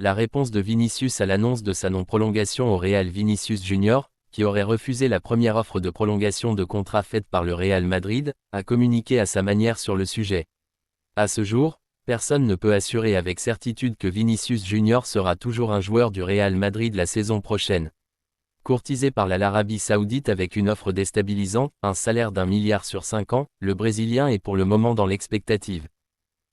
La réponse de Vinicius à l'annonce de sa non-prolongation au Real. Vinicius Junior, qui aurait refusé la première offre de prolongation de contrat faite par le Real Madrid, a communiqué à sa manière sur le sujet. À ce jour, personne ne peut assurer avec certitude que Vinicius Junior sera toujours un joueur du Real Madrid la saison prochaine. Courtisé par l'Arabie Saoudite avec une offre déstabilisante, un salaire d'1 milliard sur 5 ans, le Brésilien est pour le moment dans l'expectative.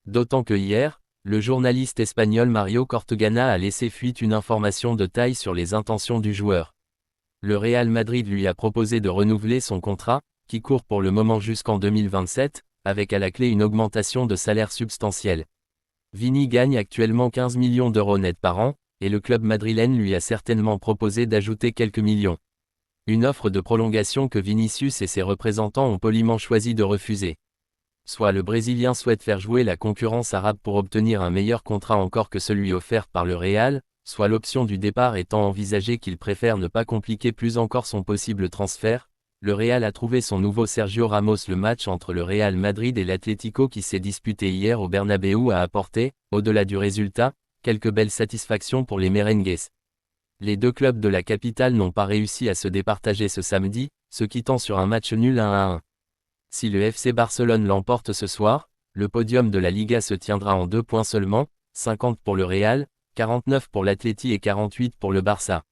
D'autant que hier, le journaliste espagnol Mario Cortegana a laissé fuite une information de taille sur les intentions du joueur. Le Real Madrid lui a proposé de renouveler son contrat, qui court pour le moment jusqu'en 2027, avec à la clé une augmentation de salaire substantielle. Vini gagne actuellement 15 millions d'euros net par an, et le club madrilène lui a certainement proposé d'ajouter quelques millions. Une offre de prolongation que Vinicius et ses représentants ont poliment choisi de refuser. Soit le Brésilien souhaite faire jouer la concurrence arabe pour obtenir un meilleur contrat encore que celui offert par le Real, soit l'option du départ étant envisagée qu'il préfère ne pas compliquer plus encore son possible transfert. Le Real a trouvé son nouveau Sergio Ramos. Le match entre le Real Madrid et l'Atlético qui s'est disputé hier au Bernabéu a apporté, au-delà du résultat, quelques belles satisfactions pour les merengues. Les deux clubs de la capitale n'ont pas réussi à se départager ce samedi, se quittant sur un match nul 1-1. Si le FC Barcelone l'emporte ce soir, le podium de la Liga se tiendra en 2 points seulement, 50 pour le Real, 49 pour l'Atleti et 48 pour le Barça.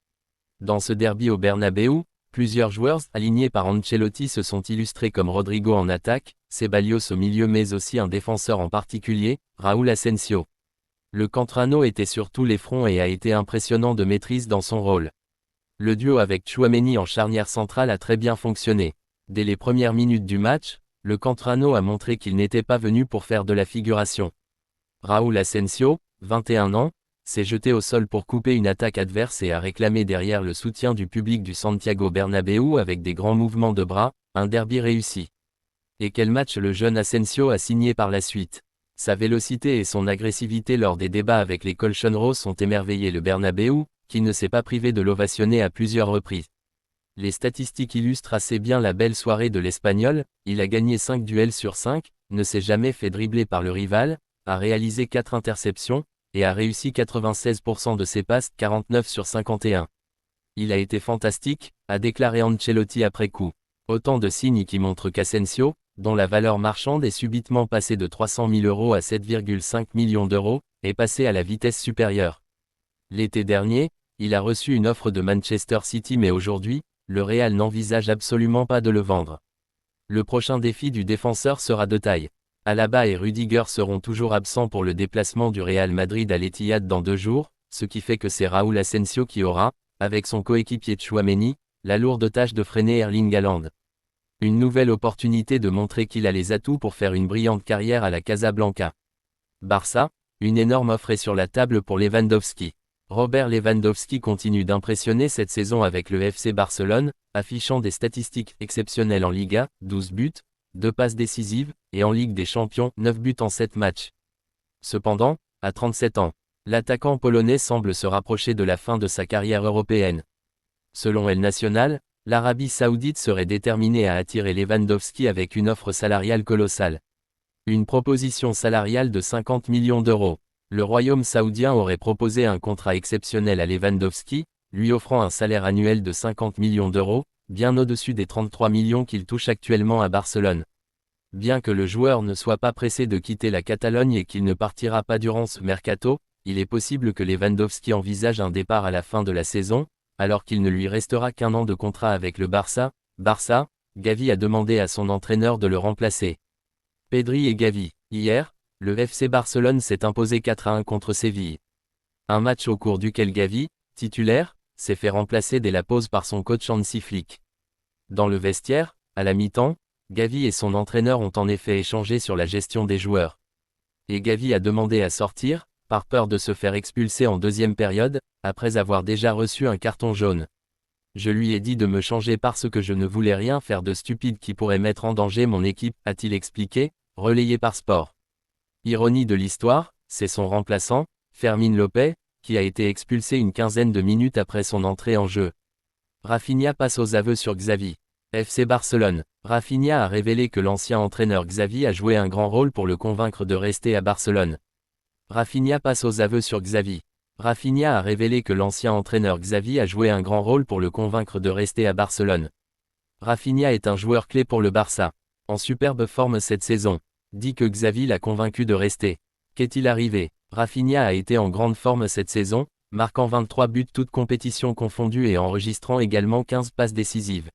Dans ce derby au Bernabéu, plusieurs joueurs alignés par Ancelotti se sont illustrés comme Rodrigo en attaque, Ceballos au milieu mais aussi un défenseur en particulier, Raúl Asensio. Le Cantrano était sur tous les fronts et a été impressionnant de maîtrise dans son rôle. Le duo avec Tchouaméni en charnière centrale a très bien fonctionné. Dès les premières minutes du match, le Cantrano a montré qu'il n'était pas venu pour faire de la figuration. Raúl Asensio, 21 ans, s'est jeté au sol pour couper une attaque adverse et a réclamé derrière le soutien du public du Santiago Bernabéu avec des grands mouvements de bras, un derby réussi. Et quel match le jeune Asensio a signé par la suite. Sa vélocité et son agressivité lors des débats avec les colchoneros ont émerveillé le Bernabéu, qui ne s'est pas privé de l'ovationner à plusieurs reprises. Les statistiques illustrent assez bien la belle soirée de l'Espagnol. Il a gagné 5 duels sur 5, ne s'est jamais fait dribbler par le rival, a réalisé 4 interceptions, et a réussi 96% de ses passes, 49 sur 51. Il a été fantastique, a déclaré Ancelotti après coup. Autant de signes qui montrent qu'Asensio, dont la valeur marchande est subitement passée de 300 000 € à 7,5 millions d'euros, est passé à la vitesse supérieure. L'été dernier, il a reçu une offre de Manchester City mais aujourd'hui, le Real n'envisage absolument pas de le vendre. Le prochain défi du défenseur sera de taille. Alaba et Rudiger seront toujours absents pour le déplacement du Real Madrid à l'Etihad dans 2 jours, ce qui fait que c'est Raúl Asensio qui aura, avec son coéquipier Tchouaméni, la lourde tâche de freiner Erling Haaland. Une nouvelle opportunité de montrer qu'il a les atouts pour faire une brillante carrière à la Casablanca. Barça, une énorme offre est sur la table pour Lewandowski. Robert Lewandowski continue d'impressionner cette saison avec le FC Barcelone, affichant des statistiques exceptionnelles en Liga, 12 buts, 2 passes décisives, et en Ligue des Champions, 9 buts en 7 matchs. Cependant, à 37 ans, l'attaquant polonais semble se rapprocher de la fin de sa carrière européenne. Selon El Nacional, l'Arabie Saoudite serait déterminée à attirer Lewandowski avec une offre salariale colossale. Une proposition salariale de 50 millions d'euros. Le royaume saoudien aurait proposé un contrat exceptionnel à Lewandowski, lui offrant un salaire annuel de 50 millions d'euros, bien au-dessus des 33 millions qu'il touche actuellement à Barcelone. Bien que le joueur ne soit pas pressé de quitter la Catalogne et qu'il ne partira pas durant ce mercato, il est possible que Lewandowski envisage un départ à la fin de la saison, alors qu'il ne lui restera qu'1 an de contrat avec le Barça. Gavi a demandé à son entraîneur de le remplacer. Pedri et Gavi. Hier, le FC Barcelone s'est imposé 4-1 contre Séville. Un match au cours duquel Gavi, titulaire, s'est fait remplacer dès la pause par son coach Hansi Flick. Dans le vestiaire, à la mi-temps, Gavi et son entraîneur ont en effet échangé sur la gestion des joueurs. Et Gavi a demandé à sortir, par peur de se faire expulser en deuxième période, après avoir déjà reçu un carton jaune. Je lui ai dit de me changer parce que je ne voulais rien faire de stupide qui pourrait mettre en danger mon équipe, a-t-il expliqué, relayé par Sport. Ironie de l'histoire, c'est son remplaçant, Fermín López, qui a été expulsé une quinzaine de minutes après son entrée en jeu. Rafinha passe aux aveux sur Xavi. FC Barcelone. Rafinha a révélé que l'ancien entraîneur Xavi a joué un grand rôle pour le convaincre de rester à Barcelone. Rafinha passe aux aveux sur Xavi. Rafinha a révélé que l'ancien entraîneur Xavi a joué un grand rôle pour le convaincre de rester à Barcelone. Rafinha est un joueur clé pour le Barça. En superbe forme cette saison. Dit que Xavi l'a convaincu de rester. Qu'est-il arrivé? Rafinha a été en grande forme cette saison, marquant 23 buts toutes compétitions confondues et enregistrant également 15 passes décisives.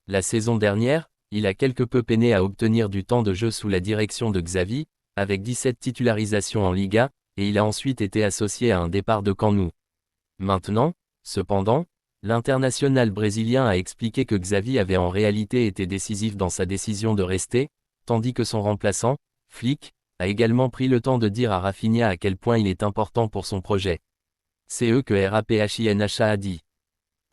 La saison dernière, il a quelque peu peiné à obtenir du temps de jeu sous la direction de Xavi, avec 17 titularisations en Liga, et il a ensuite été associé à un départ de Camp Nou. Maintenant, cependant, l'international brésilien a expliqué que Xavi avait en réalité été décisif dans sa décision de rester, tandis que son remplaçant, Flick, a également pris le temps de dire à Rafinha à quel point il est important pour son projet. C'est eux que Raphinha a dit.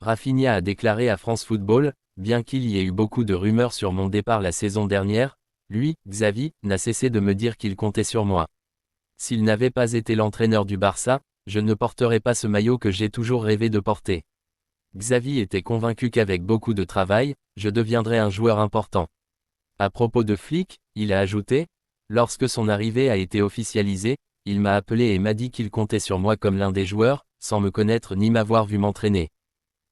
Rafinha a déclaré à France Football, bien qu'il y ait eu beaucoup de rumeurs sur mon départ la saison dernière, lui, Xavi, n'a cessé de me dire qu'il comptait sur moi. S'il n'avait pas été l'entraîneur du Barça, je ne porterais pas ce maillot que j'ai toujours rêvé de porter. Xavi était convaincu qu'avec beaucoup de travail, je deviendrais un joueur important. À propos de Flick, il a ajouté, lorsque son arrivée a été officialisée, il m'a appelé et m'a dit qu'il comptait sur moi comme l'un des joueurs, sans me connaître ni m'avoir vu m'entraîner.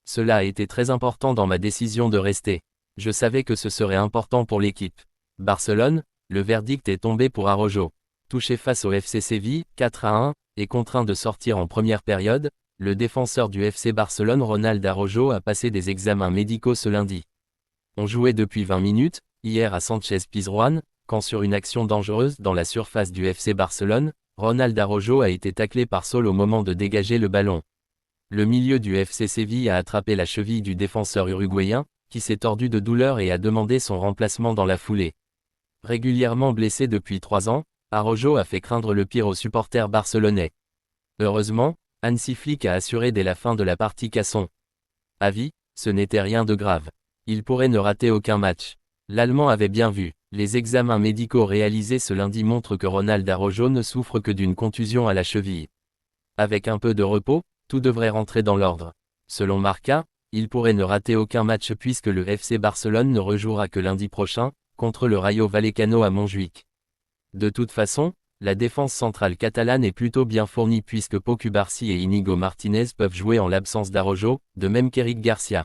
Cela a été très important dans ma décision de rester. Je savais que ce serait important pour l'équipe. Barcelone, le verdict est tombé pour Araujo. Touché face au FC Séville, 4-1, et contraint de sortir en première période, le défenseur du FC Barcelone Ronald Araujo a passé des examens médicaux ce lundi. On jouait depuis 20 minutes, hier à Sánchez-Pizjuán, quand sur une action dangereuse dans la surface du FC Barcelone, Ronald Araujo a été taclé par Saul au moment de dégager le ballon. Le milieu du FC Séville a attrapé la cheville du défenseur uruguayen, qui s'est tordu de douleur et a demandé son remplacement dans la foulée. Régulièrement blessé depuis 3 ans, Araujo a fait craindre le pire aux supporters barcelonais. Heureusement, Hansi Flick a assuré dès la fin de la partie qu'à son avis, ce n'était rien de grave. Il pourrait ne rater aucun match. L'Allemand avait bien vu. Les examens médicaux réalisés ce lundi montrent que Ronald Araujo ne souffre que d'une contusion à la cheville. Avec un peu de repos, tout devrait rentrer dans l'ordre. Selon Marca, il pourrait ne rater aucun match puisque le FC Barcelone ne rejouera que lundi prochain, contre le Rayo Vallecano à Montjuïc. De toute façon, la défense centrale catalane est plutôt bien fournie puisque Pau Cubarsí et Inigo Martinez peuvent jouer en l'absence d'Araujo, de même qu'Eric Garcia.